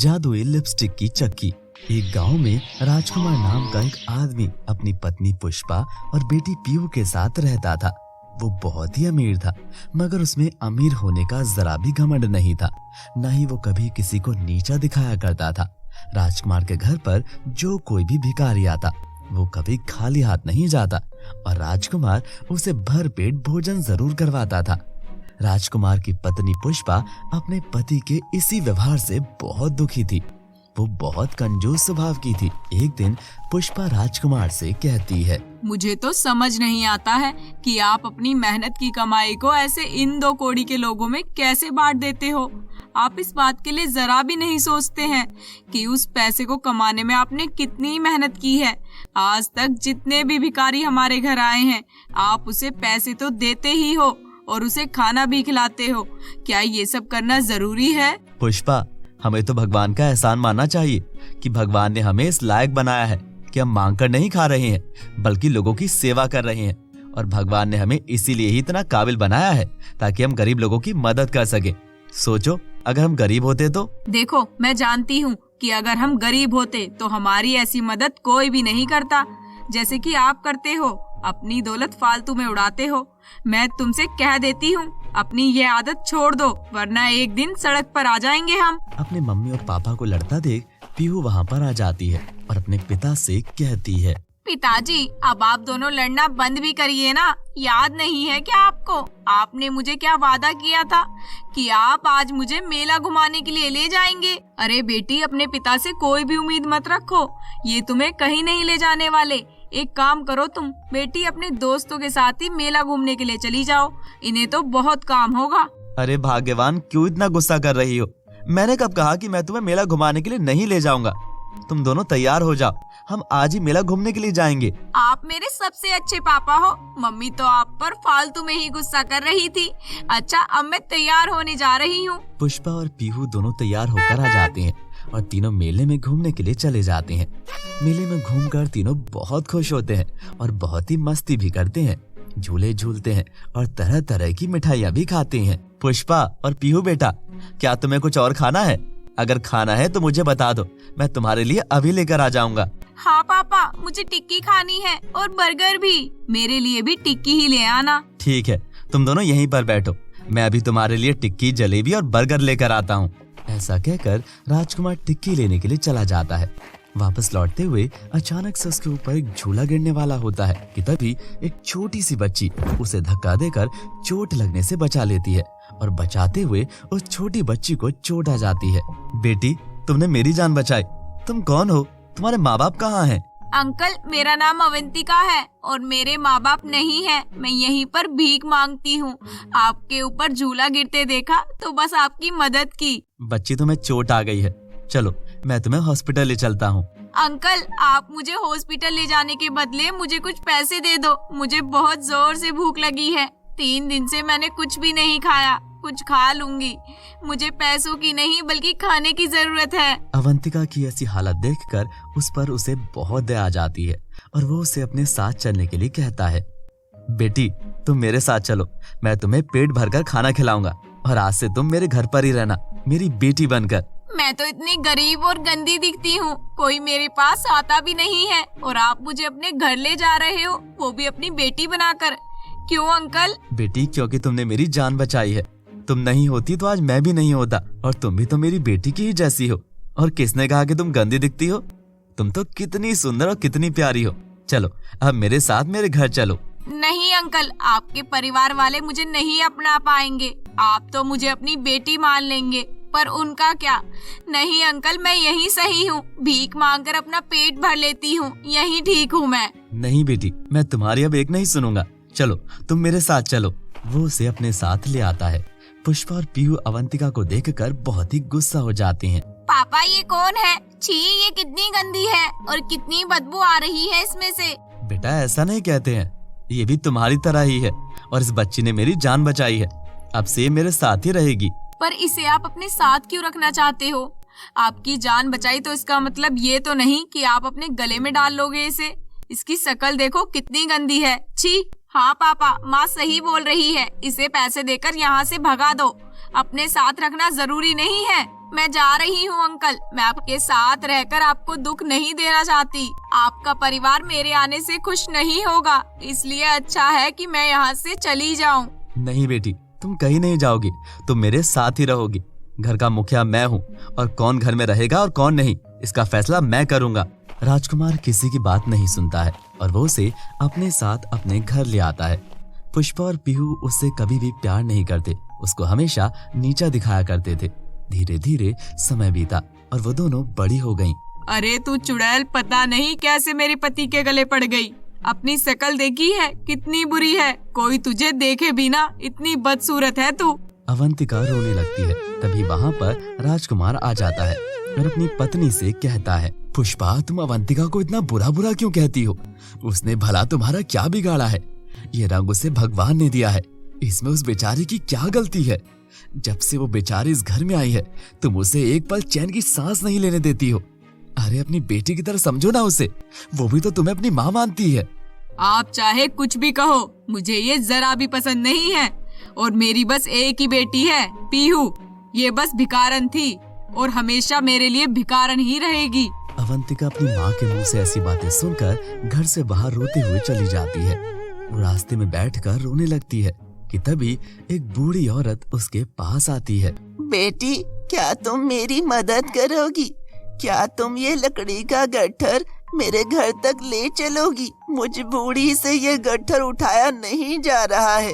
जादुई लिपस्टिक की चक्की। एक गांव में राजकुमार नाम का एक आदमी अपनी पत्नी पुष्पा और बेटी पीहू के साथ रहता था। वो बहुत ही अमीर था, मगर उसमें अमीर होने का जरा भी घमंड नहीं था। न ही वो कभी किसी को नीचा दिखाया करता था। राजकुमार के घर पर जो कोई भी भिखारी आता, वो कभी खाली हाथ नहीं जाता और राजकुमार उसे भरपेट भोजन जरूर करवाता था। राजकुमार की पत्नी पुष्पा अपने पति के इसी व्यवहार से बहुत दुखी थी। वो बहुत कंजूस स्वभाव की थी। एक दिन पुष्पा राजकुमार से कहती है, मुझे तो समझ नहीं आता है कि आप अपनी मेहनत की कमाई को ऐसे इन दो कौड़ी के लोगों में कैसे बांट देते हो। आप इस बात के लिए जरा भी नहीं सोचते हैं कि उस पैसे को कमाने में आपने कितनी मेहनत की है। आज तक जितने भी भिखारी हमारे घर आए हैं, आप उसे पैसे तो देते ही हो और उसे खाना भी खिलाते हो। क्या ये सब करना जरूरी है? पुष्पा, हमें तो भगवान का एहसान मानना चाहिए कि भगवान ने हमें इस लायक बनाया है कि हम मांगकर नहीं खा रहे हैं, बल्कि लोगों की सेवा कर रहे हैं। और भगवान ने हमें इसीलिए ही इतना काबिल बनाया है ताकि हम गरीब लोगों की मदद कर सके। सोचो, अगर हम गरीब होते तो। देखो, मैं जानती हूँ कि अगर हम गरीब होते तो हमारी ऐसी मदद कोई भी नहीं करता, जैसे कि आप करते हो। अपनी दौलत फालतू में उड़ाते हो। मैं तुमसे कह देती हूँ, अपनी ये आदत छोड़ दो, वरना एक दिन सड़क पर आ जाएंगे हम। अपने मम्मी और पापा को लड़ता देख पीहू वहाँ पर आ जाती है और अपने पिता से कहती है, पिताजी, अब आप दोनों लड़ना बंद भी करिए ना। याद नहीं है क्या आपको? आपने मुझे क्या वादा किया था कि आप आज मुझे मेला घुमाने के लिए ले जाएंगे। अरे बेटी, अपने पिता से कोई भी उम्मीद मत रखो, ये तुम्हें कहीं नहीं ले जाने वाले। एक काम करो तुम बेटी, अपने दोस्तों के साथ ही मेला घूमने के लिए चली जाओ, इन्हें तो बहुत काम होगा। अरे भाग्यवान, क्यों इतना गुस्सा कर रही हो? मैंने कब कहा कि मैं तुम्हें मेला घुमाने के लिए नहीं ले जाऊंगा? तुम दोनों तैयार हो जाओ, हम आज ही मेला घूमने के लिए जाएंगे। आप मेरे सबसे अच्छे पापा हो। मम्मी तो आप पर फालतू में ही गुस्सा कर रही थी। अच्छा, अब मैं तैयार होने जा रही हूँ। पुष्पा और पीहू दोनों तैयार होकर आ जाते हैं और तीनों मेले में घूमने के लिए चले जाते हैं। मेले में घूमकर तीनों बहुत खुश होते हैं और बहुत ही मस्ती भी करते हैं, झूले झूलते हैं और तरह तरह की मिठाइयाँ भी खाते हैं। पुष्पा और पीहू बेटा, क्या तुम्हें कुछ और खाना है? अगर खाना है तो मुझे बता दो, मैं तुम्हारे लिए अभी लेकर आ जाऊंगा। हाँ पापा, मुझे टिक्की खानी है और बर्गर भी। मेरे लिए भी टिक्की ही ले आना। ठीक है, तुम दोनों यहीं पर बैठो, मैं अभी तुम्हारे लिए टिक्की, जलेबी और बर्गर लेकर आता हूँ। ऐसा कहकर राजकुमार टिक्की लेने के लिए चला जाता है। वापस लौटते हुए अचानक से उसके ऊपर एक झूला गिरने वाला होता है कि तभी एक छोटी सी बच्ची उसे धक्का देकर चोट लगने से बचा लेती है और बचाते हुए उस छोटी बच्ची को चोट आ जाती है। बेटी, तुमने मेरी जान बचाई। तुम कौन हो? तुम्हारे माँ बाप कहाँ हैं? अंकल, मेरा नाम अवंतिका है और मेरे माँ बाप नहीं है। मैं यहीं पर भीख मांगती हूँ। आपके ऊपर झूला गिरते देखा तो बस आपकी मदद की। बच्ची, तुम्हें चोट आ गई है, चलो मैं तुम्हें हॉस्पिटल ले चलता हूँ। अंकल, आप मुझे हॉस्पिटल ले जाने के बदले मुझे कुछ पैसे दे दो। मुझे बहुत जोर से भूख लगी है। 3 दिन से मैंने कुछ भी नहीं खाया। कुछ खा लूंगी। मुझे पैसों की नहीं बल्कि खाने की जरूरत है। अवंतिका की ऐसी हालत देखकर उस पर उसे बहुत दया आ जाती है और वो उसे अपने साथ चलने के लिए कहता है, बेटी, तुम मेरे साथ चलो, मैं तुम्हें पेट भरकर खाना खिलाऊंगा और आज से तुम मेरे घर पर ही रहना, मेरी बेटी बनकर। मैं तो इतनी गरीब और गंदी दिखती हूँ, कोई मेरे पास आता भी नहीं है और आप मुझे अपने घर ले जा रहे हो, वो भी अपनी बेटी बनाकर। क्यों अंकल? बेटी, क्योंकि तुमने मेरी जान बचाई है। तुम नहीं होती तो आज मैं भी नहीं होता और तुम भी तो मेरी बेटी की ही जैसी हो। और किसने कहा कि तुम गंदी दिखती हो? तुम तो कितनी सुंदर और कितनी प्यारी हो। चलो अब मेरे साथ मेरे घर चलो। नहीं अंकल, आपके परिवार वाले मुझे नहीं अपना पाएंगे। आप तो मुझे अपनी बेटी मान लेंगे, पर उनका क्या? नहीं अंकल, मैं यही सही हूँ। भीख मांगकर अपना पेट भर लेती हूँ, यही ठीक हूँ मैं। नहीं बेटी, मैं तुम्हारी अब एक नहीं सुनूंगा। चलो तुम मेरे साथ चलो। वो उसे अपने साथ ले आता है। पुष्पा और पीहू अवंतिका को देखकर बहुत ही गुस्सा हो जाते हैं। पापा, ये कौन है? छी, ये कितनी गंदी है और कितनी बदबू आ रही है इसमें से। बेटा, ऐसा नहीं कहते हैं, ये भी तुम्हारी तरह ही है और इस बच्ची ने मेरी जान बचाई है। अब से मेरे साथ ही रहेगी। पर इसे आप अपने साथ क्यों रखना चाहते हो? आपकी जान बचाई तो इसका मतलब ये तो नहीं कि आप अपने गले में डाल लोगे इसे। इसकी शक्ल देखो कितनी गंदी है। छी। हाँ पापा, माँ सही बोल रही है। इसे पैसे देकर यहाँ से भगा दो। अपने साथ रखना जरूरी नहीं है। मैं जा रही हूँ अंकल। मैं आपके साथ रहकर आपको दुख नहीं देना चाहती। आपका परिवार मेरे आने से खुश नहीं होगा, इसलिए अच्छा है कि मैं यहाँ से चली जाऊँ। नहीं बेटी, तुम कहीं नहीं जाओगी, तुम मेरे साथ ही रहोगी। घर का मुखिया मैं हूँ और कौन घर में रहेगा और कौन नहीं, इसका फैसला मैं करूँगा। राजकुमार किसी की बात नहीं सुनता है और वो उसे अपने साथ अपने घर ले आता है। पुष्पा और पीहू उससे कभी भी प्यार नहीं करते, उसको हमेशा नीचा दिखाया करते थे। धीरे धीरे समय बीता और वो दोनों बड़ी हो गईं। अरे तू चुड़ैल, पता नहीं कैसे मेरे पति के गले पड़ गई। अपनी शक्ल देखी है, कितनी बुरी है, कोई तुझे देखे भी ना, इतनी बदसूरत है तू। अवंतिका रोने लगती है। तभी वहाँ पर राजकुमार आ जाता है और अपनी पत्नी से कहता है, पुष्पा, तुम अवंतिका को इतना बुरा बुरा क्यों कहती हो? उसने भला तुम्हारा क्या बिगाड़ा है? ये रंग उसे भगवान ने दिया है, इसमें उस बेचारी की क्या गलती है? जब से वो बेचारी इस घर में आई है, तुम उसे एक पल चैन की सांस नहीं लेने देती हो। अरे अपनी बेटी की तरह समझो ना उसे, वो भी तो तुम्हें अपनी माँ मानती है। आप चाहे कुछ भी कहो, मुझे ये जरा भी पसंद नहीं है। और मेरी बस एक ही बेटी है, पीहू। ये बस भिखारन थी और हमेशा मेरे लिए भिखारन ही रहेगी। अवंतिका अपनी माँ के मुंह से ऐसी बातें सुनकर घर से बाहर रोते हुए चली जाती है। वो रास्ते में बैठकर रोने लगती है कि तभी एक बूढ़ी औरत उसके पास आती है। बेटी, क्या तुम मेरी मदद करोगी? क्या तुम ये लकड़ी का गट्ठर मेरे घर तक ले चलोगी? मुझ बूढ़ी से ये गट्ठर उठाया नहीं जा रहा है,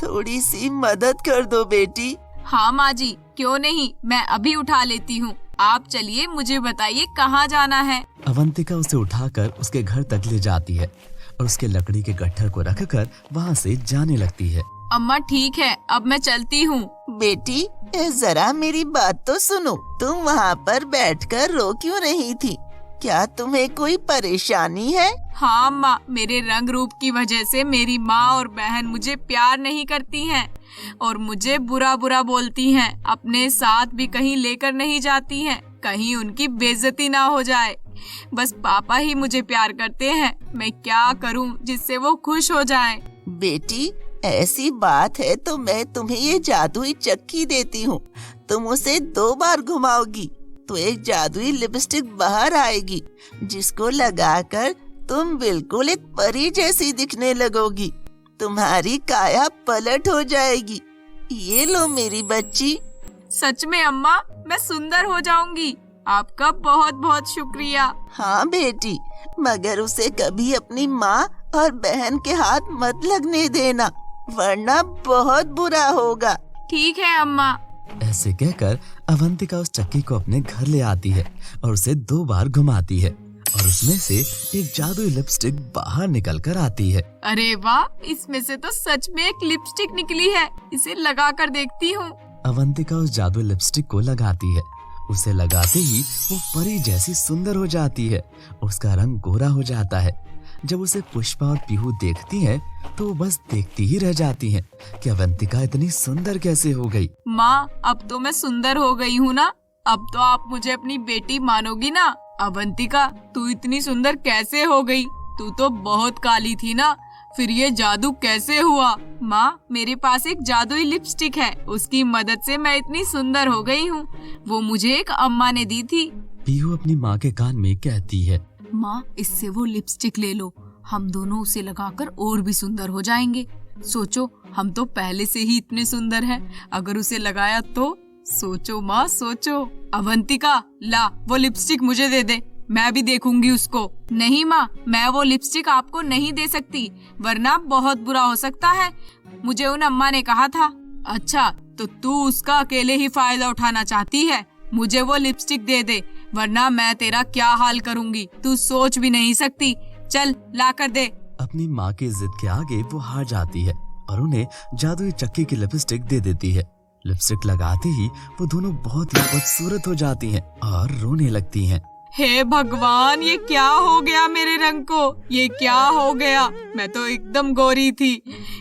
थोड़ी सी मदद कर दो बेटी। हाँ माँ जी, क्यों नहीं, मैं अभी उठा लेती हूँ। आप चलिए, मुझे बताइए कहाँ जाना है। अवंतिका उसे उठाकर उसके घर तक ले जाती है और उसके लकड़ी के गट्ठर को रखकर वहाँ से जाने लगती है। अम्मा ठीक है, अब मैं चलती हूँ। बेटी, जरा मेरी बात तो सुनो। तुम वहाँ पर बैठकर रो क्यों रही थी? क्या तुम्हें कोई परेशानी है? हाँ अम्मा, मेरे रंग रूप की वजह से मेरी माँ और बहन मुझे प्यार नहीं करती हैं और मुझे बुरा बुरा बोलती हैं। अपने साथ भी कहीं लेकर नहीं जाती हैं, कहीं उनकी बेइज्जती ना हो जाए। बस पापा ही मुझे प्यार करते हैं। मैं क्या करूँ जिससे वो खुश हो जाएं? बेटी, ऐसी बात है तो मैं तुम्हें ये जादुई चक्की देती हूँ। तुम उसे 2 बार घुमाओगी तो एक जादुई लिपस्टिक बाहर आएगी, जिसको लगाकर तुम बिल्कुल एक परी जैसी दिखने लगोगी। तुम्हारी काया पलट हो जाएगी। ये लो मेरी बच्ची। सच में अम्मा, मैं सुंदर हो जाऊंगी। आपका बहुत बहुत शुक्रिया। हाँ बेटी, मगर उसे कभी अपनी माँ और बहन के हाथ मत लगने देना, वरना बहुत बुरा होगा। ठीक है अम्मा। ऐसे कहकर अवंतिका उस चक्की को अपने घर ले आती है और उसे 2 बार घुमाती है और उसमें से एक जादुई लिपस्टिक बाहर निकल कर आती है। अरे वाह, इसमें से तो सच में एक लिपस्टिक निकली है। इसे लगा कर देखती हूँ। अवंतिका उस जादुई लिपस्टिक को लगाती है। उसे लगाते ही वो परी जैसी सुंदर हो जाती है। उसका रंग गोरा हो जाता है। जब उसे पुष्पा और पीहू देखती हैं, तो वो बस देखती ही रह जाती हैं कि अवंतिका इतनी सुंदर कैसे हो गई। माँ, अब तो मैं सुंदर हो गई हूँ ना, अब तो आप मुझे अपनी बेटी मानोगी ना? अवंतिका, तू इतनी सुंदर कैसे हो गई? तू तो बहुत काली थी ना, फिर ये जादू कैसे हुआ? माँ, मेरे पास एक जादुई लिपस्टिक है, उसकी मदद से मैं इतनी सुंदर हो गई हूँ। वो मुझे एक अम्मा ने दी थी। पीहू अपनी माँ के कान में कहती है, माँ, इससे वो लिपस्टिक ले लो, हम दोनों उसे लगाकर और भी सुंदर हो जाएंगे। सोचो, हम तो पहले से ही इतने सुंदर हैं, अगर उसे लगाया तो। सोचो माँ, सोचो। अवंतिका, ला वो लिपस्टिक मुझे दे दे, मैं भी देखूंगी उसको। नहीं माँ, मैं वो लिपस्टिक आपको नहीं दे सकती, वरना बहुत बुरा हो सकता है, मुझे उन अम्मा ने कहा था। अच्छा, तो तू उसका अकेले ही फायदा उठाना चाहती है? मुझे वो लिपस्टिक दे दे, वरना मैं तेरा क्या हाल करूंगी, तू सोच भी नहीं सकती। चल, ला कर दे। अपनी माँ की जिद के आगे वो हार जाती है और उन्हें जादुई चक्की की लिपस्टिक दे देती है। लिपस्टिक लगाते ही वो दोनों बहुत ही खूबसूरत हो जाती हैं और रोने लगती हैं। हे भगवान, ये क्या हो गया मेरे रंग को? ये क्या हो गया? मैं तो एकदम गोरी थी,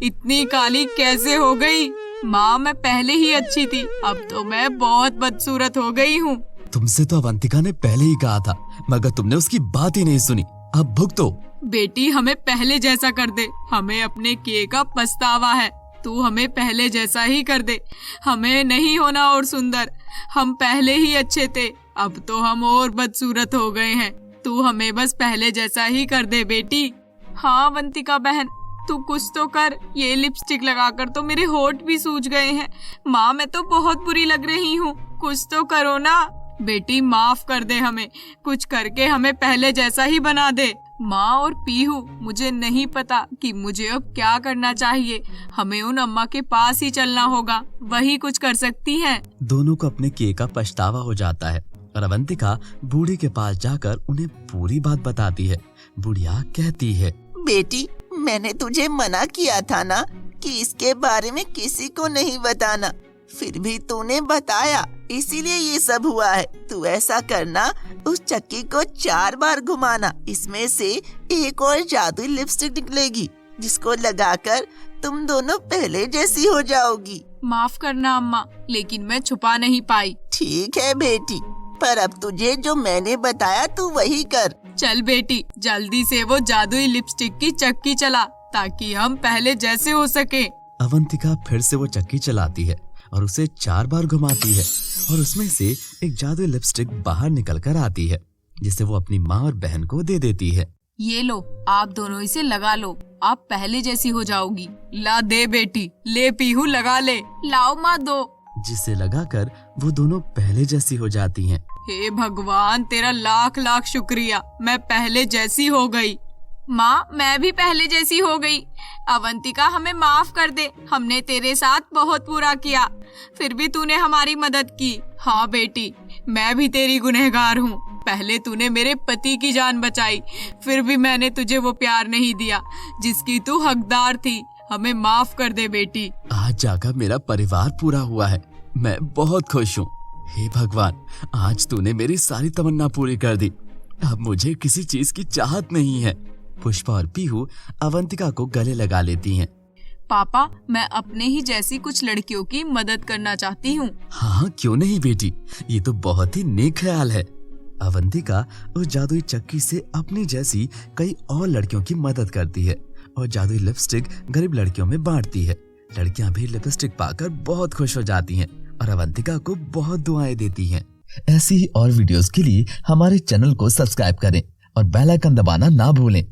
इतनी काली कैसे हो गई? माँ, मैं पहले ही अच्छी थी, अब तो मैं बहुत बदसूरत हो गई हूँ। तुमसे तो अवंतिका ने पहले ही कहा था, मगर तुमने उसकी बात ही नहीं सुनी। अब भुगतो। बेटी, हमें पहले जैसा कर दे, हमें अपने किए का पछतावा है। तू हमें पहले जैसा ही कर दे। हमें नहीं होना और सुंदर, हम पहले ही अच्छे थे, अब तो हम और बदसूरत हो गए हैं। तू हमें बस पहले जैसा ही कर दे बेटी। हाँ अवंतिका बहन, तू कुछ तो कर। ये लिपस्टिक लगाकर तो मेरे होठ भी सूज गए हैं। माँ मैं तो बहुत बुरी लग रही हूँ, कुछ तो करो ना। बेटी माफ कर दे हमें, कुछ करके हमें पहले जैसा ही बना दे। माँ और पीहू, मुझे नहीं पता कि मुझे अब क्या करना चाहिए। हमें उन अम्मा के पास ही चलना होगा, वही कुछ कर सकती हैं। दोनों को अपने किए का पछतावा हो जाता है और अवंतिका बूढ़ी के पास जाकर उन्हें पूरी बात बताती है। बुढ़िया कहती है, बेटी मैंने तुझे मना किया था ना कि इसके बारे में किसी को नहीं बताना, फिर भी तूने बताया, इसीलिए ये सब हुआ है। तू ऐसा करना, उस चक्की को 4 बार घुमाना, इसमें से एक और जादुई लिपस्टिक निकलेगी जिसको लगाकर तुम दोनों पहले जैसी हो जाओगी। माफ करना अम्मा, लेकिन मैं छुपा नहीं पाई। ठीक है बेटी, पर अब तुझे जो मैंने बताया तू वही कर। चल बेटी, जल्दी से वो जादुई लिपस्टिक की चक्की चला ताकि हम पहले जैसे हो सके। अवंतिका फिर से वो चक्की चलाती है और उसे 4 बार घुमाती है और उसमें से एक जादुई लिपस्टिक बाहर निकल कर आती है, जिसे वो अपनी माँ और बहन को दे देती है। ये लो, आप दोनों इसे लगा लो, आप पहले जैसी हो जाओगी। ला दे बेटी, ले पीहू लगा ले। लाओ माँ दो। जिसे लगाकर वो दोनों पहले जैसी हो जाती हैं। हे भगवान, तेरा लाख लाख शुक्रिया, मैं पहले जैसी हो गई। माँ मैं भी पहले जैसी हो गई। अवंतिका हमें माफ कर दे, हमने तेरे साथ बहुत बुरा किया, फिर भी तूने हमारी मदद की। हाँ बेटी, मैं भी तेरी गुनहगार हूँ। पहले तूने मेरे पति की जान बचाई, फिर भी मैंने तुझे वो प्यार नहीं दिया जिसकी तू हकदार थी। हमें माफ कर दे बेटी। आज जाकर मेरा परिवार पूरा हुआ है, मैं बहुत खुश हूँ। हे भगवान, आज तूने मेरी सारी तमन्ना पूरी कर दी, अब मुझे किसी चीज की चाहत नहीं है। पुष्पा और पीहू अवंतिका को गले लगा लेती हैं। पापा, मैं अपने ही जैसी कुछ लड़कियों की मदद करना चाहती हूँ। हाँ क्यों नहीं बेटी, ये तो बहुत ही नेक ख्याल है। अवंतिका उस जादुई चक्की से अपनी जैसी कई और लड़कियों की मदद करती है और जादुई लिपस्टिक गरीब लड़कियों में बांटती है। लड़कियां भी लिपस्टिक पाकर बहुत खुश हो जाती हैं और अवंतिका को बहुत दुआएं देती हैं। ऐसी ही और वीडियोस के लिए हमारे चैनल को सब्सक्राइब करें और बेल आइकन दबाना ना भूलें